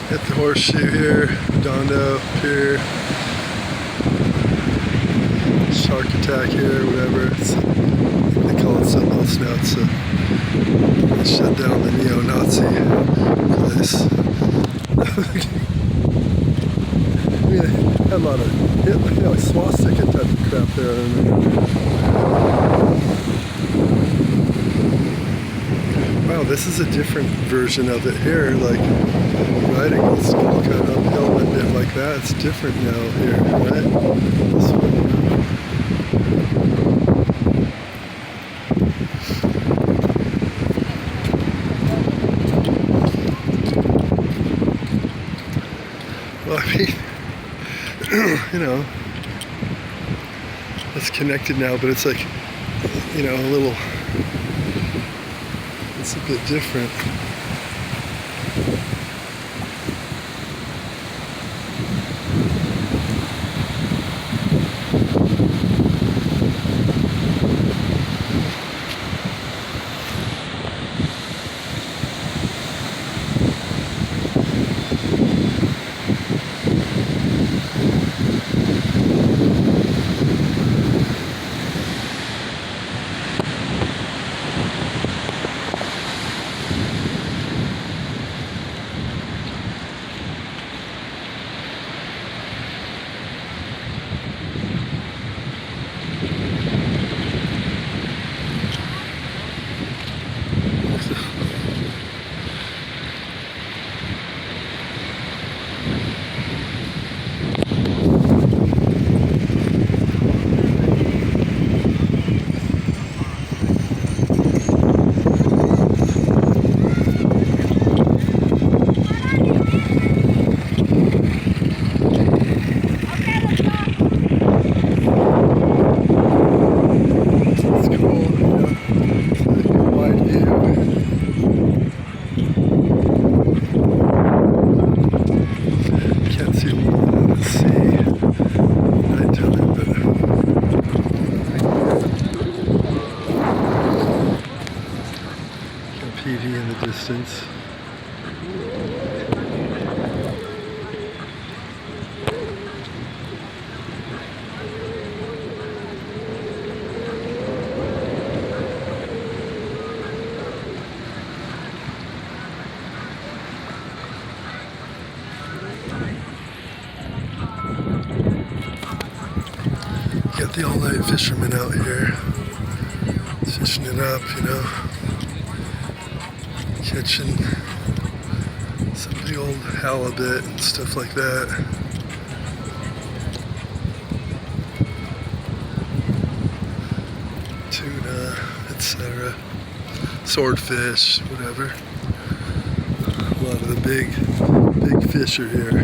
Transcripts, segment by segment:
Hit the horseshoe here, Redondo Pier, shark attack here, whatever. They call it something else now. It's they shut down the neo-Nazi place. I mean, they had a lot of swastika type of crap there. Wow, this is a different version of it here. Like riding this all kind of uphill and bit like that. It's different now here, right? This one. Well, I mean, you know, it's connected now, but it's like, you know, a little. It's a bit different. PV in the distance. Got the all-night fishermen out here fishing it up, you know, catching some of the old halibut and stuff like that. Tuna, etc. Swordfish, whatever. A lot of the big fish are here.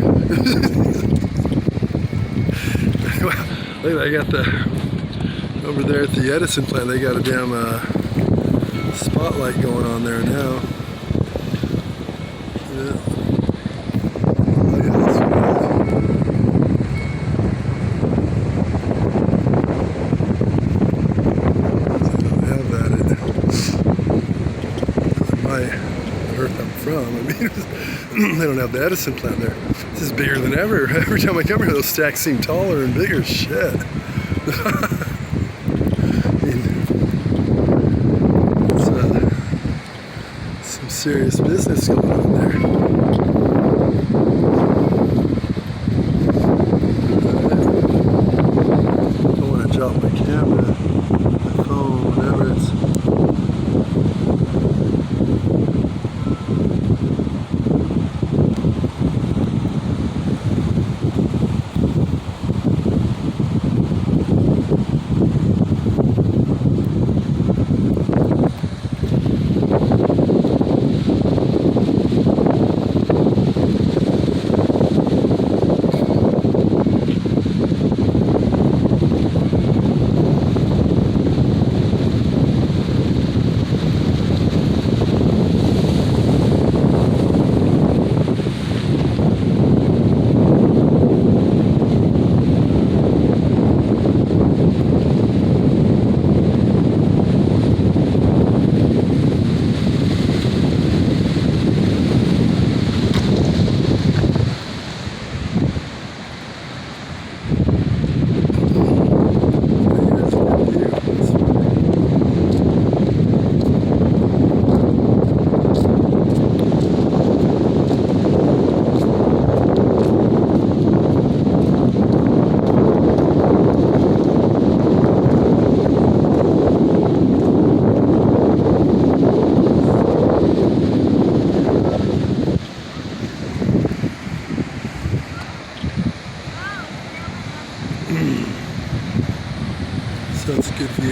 Look, I got over there at the Edison plant, they got a damn spotlight going on there now. Yeah. Oh, yeah, that's I don't have that in my earth I'm from. I mean, they don't have the Edison plant there. This is bigger than ever. Every time I come here, those stacks seem taller and bigger. Shit. Some serious business going on there. I don't want to drop my camera, my phone, whatever it's.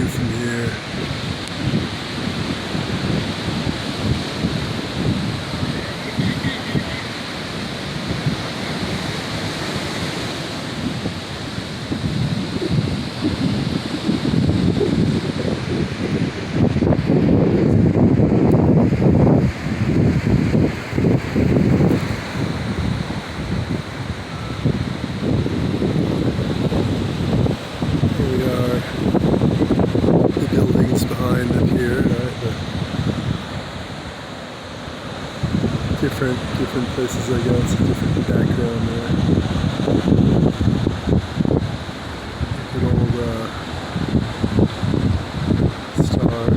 view from here. Here we are. The buildings behind up here, right? The different places I go. It's a different background there. Good old star.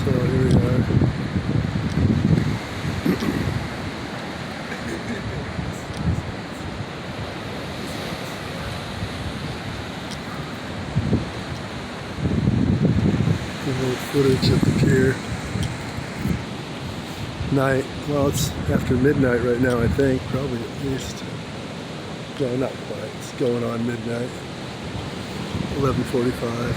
So here we are. A little footage of the pier. Night. Well, it's after midnight right now, I think. Probably at least. No, not quite. It's going on midnight. 11:45.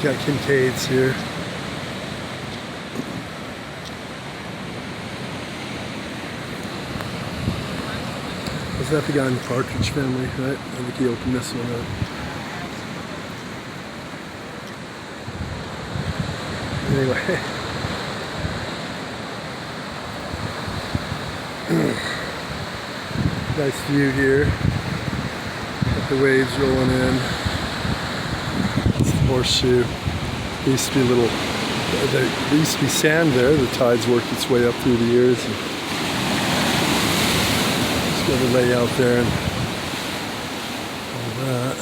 Got Kincaid's here. Was that the guy in the Partridge Family, right? I think he opened this one up. Anyway. Nice view here. Got the waves rolling in. It's the horseshoe. There used to be there used to be sand there. The tide's worked its way up through the years. And just got to lay out there and all that.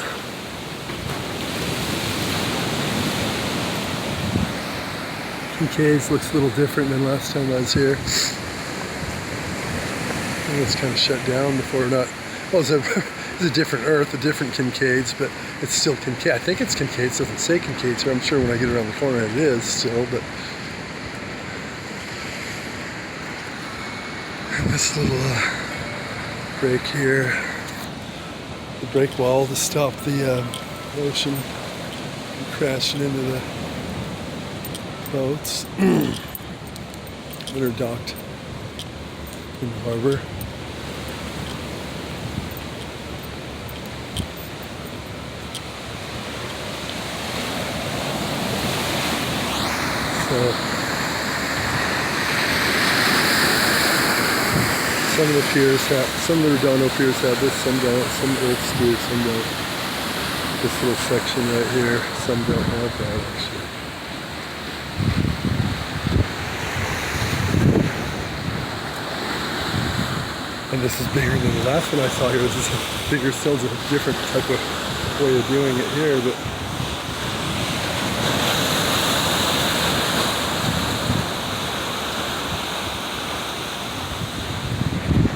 Kincaid's looks a little different than last time I was here. I think it's kind of shut down before not. Well, it's a different Earth, a different Kincaid's, but it's still Kincaid. I think it's Kincaid's. It doesn't say Kincaid's here. I'm sure when I get around the corner it is still, but this little break here, the break wall to stop the ocean from crashing into the boats that are docked in the harbor. So some of the piers have, some of the Redondo piers have this, some don't, some Earths do, some don't. This little section right here, some don't have that actually. And this is bigger than the last one I saw here. This is bigger still. It's a different type of way of doing it here, but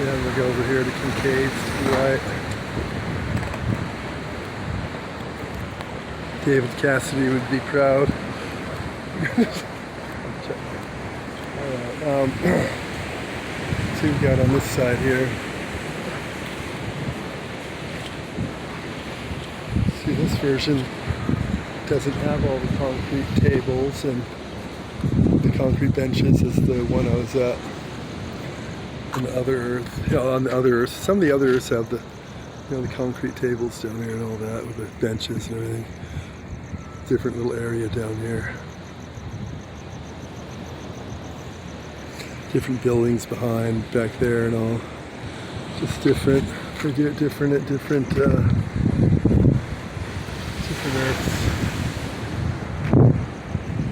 yeah, we'll go over here to Kincaid's to the right. David Cassidy would be proud. Alright, so we've got on this side here. See, this version doesn't have all the concrete tables and the concrete benches as the one I was at on the other Earth. Yeah, on the other Earth. Some of the other Earths have the, the concrete tables down here and all that with the benches and everything. Different little area down here. Different buildings behind back there and all. Just different. Different at different Earths. A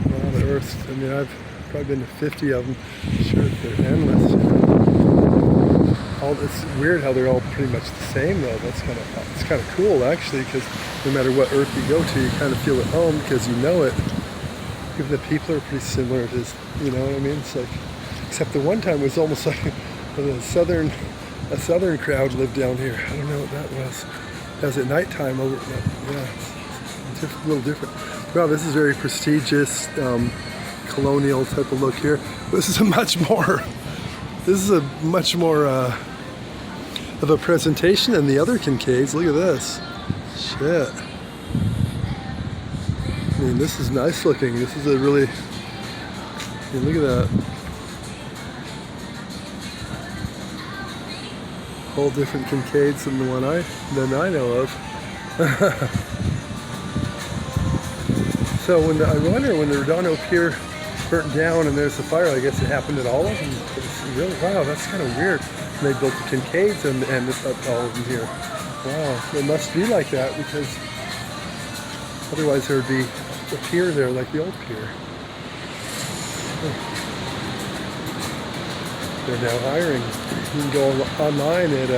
lot of Earths. I mean, I've probably been to 50 of them. I'm sure they're endless. It's weird how they're all pretty much the same though. It's kind of cool actually, because no matter what Earth you go to, you kind of feel at home because you know it. Even the people are pretty similar. You know what I mean? It's like, Except the one time was almost like a southern crowd lived down here. I don't know what that was. That was at nighttime over. Yeah, it's a little different. Wow, this is very prestigious, colonial type of look here. This is a much more of a presentation than the other Kincaid's. Look at this. Shit. I mean, this is nice looking. This is a really, I mean, look at that. Whole different Kincaid's than the one I know of. So I wonder when the Redondo Pier burnt down and there's a fire, I guess it happened at all of them. It's really, wow, that's kind of weird. And they built the Kincaid's and all of them here. Wow, it must be like that because otherwise there would be a pier there like the old pier. They're now hiring. You can go online at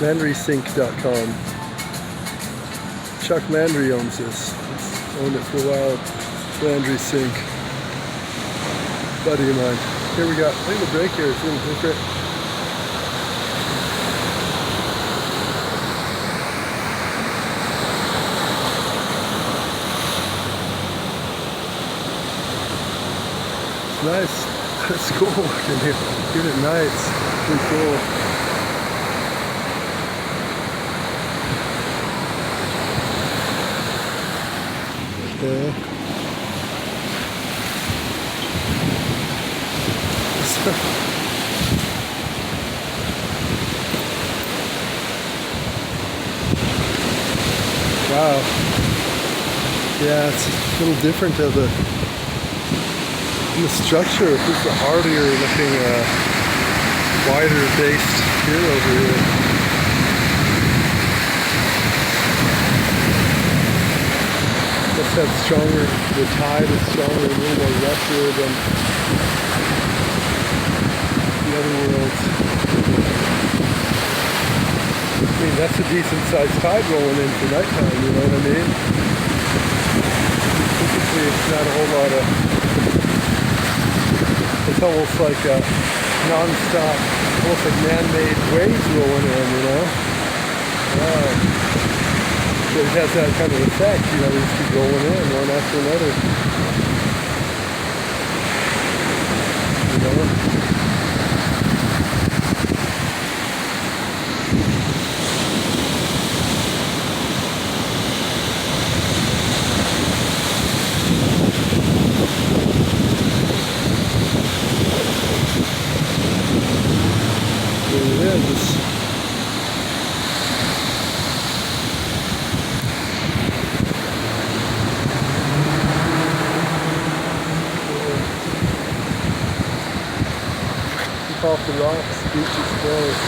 LandrySync.com. Chuck Landry owns this. He's owned it for a while. Landry Sync. Buddy of mine. Here we got, look at the break here. It's really different. It's nice. It's cool looking here. Even at night, it's pretty cool. Okay. Wow. Yeah, it's a little different of the structure. This is a hardier looking, wider based pier over here. It's had stronger, the tide is stronger, a little more rougher than the other worlds. I mean, that's a decent sized tide rolling in for nighttime, you know what I mean? Typically it's not a whole lot of, it's almost like a non-stop, almost like man-made waves rolling in, you know? Wow. So it has that kind of effect, you know, they just keep rolling in one after another. You know? There it is. Off the rocks, beach is closed.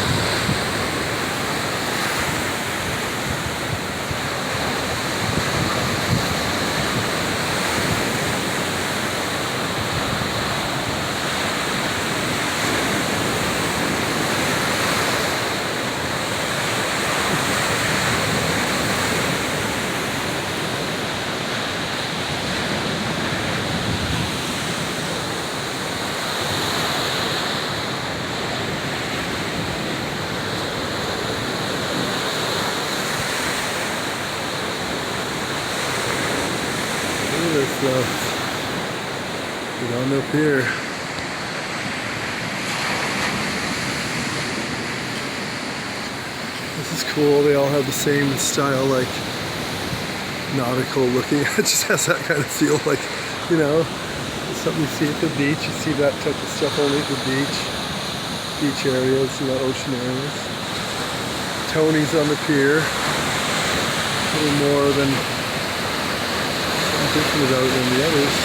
This stuff. Get on up here. This is cool. They all have the same style, like nautical looking. It just has that kind of feel, like, you know, something you see at the beach. You see that type of stuff only at the beach areas, you know, ocean areas. Tony's on the pier. A little more than different about it than the others.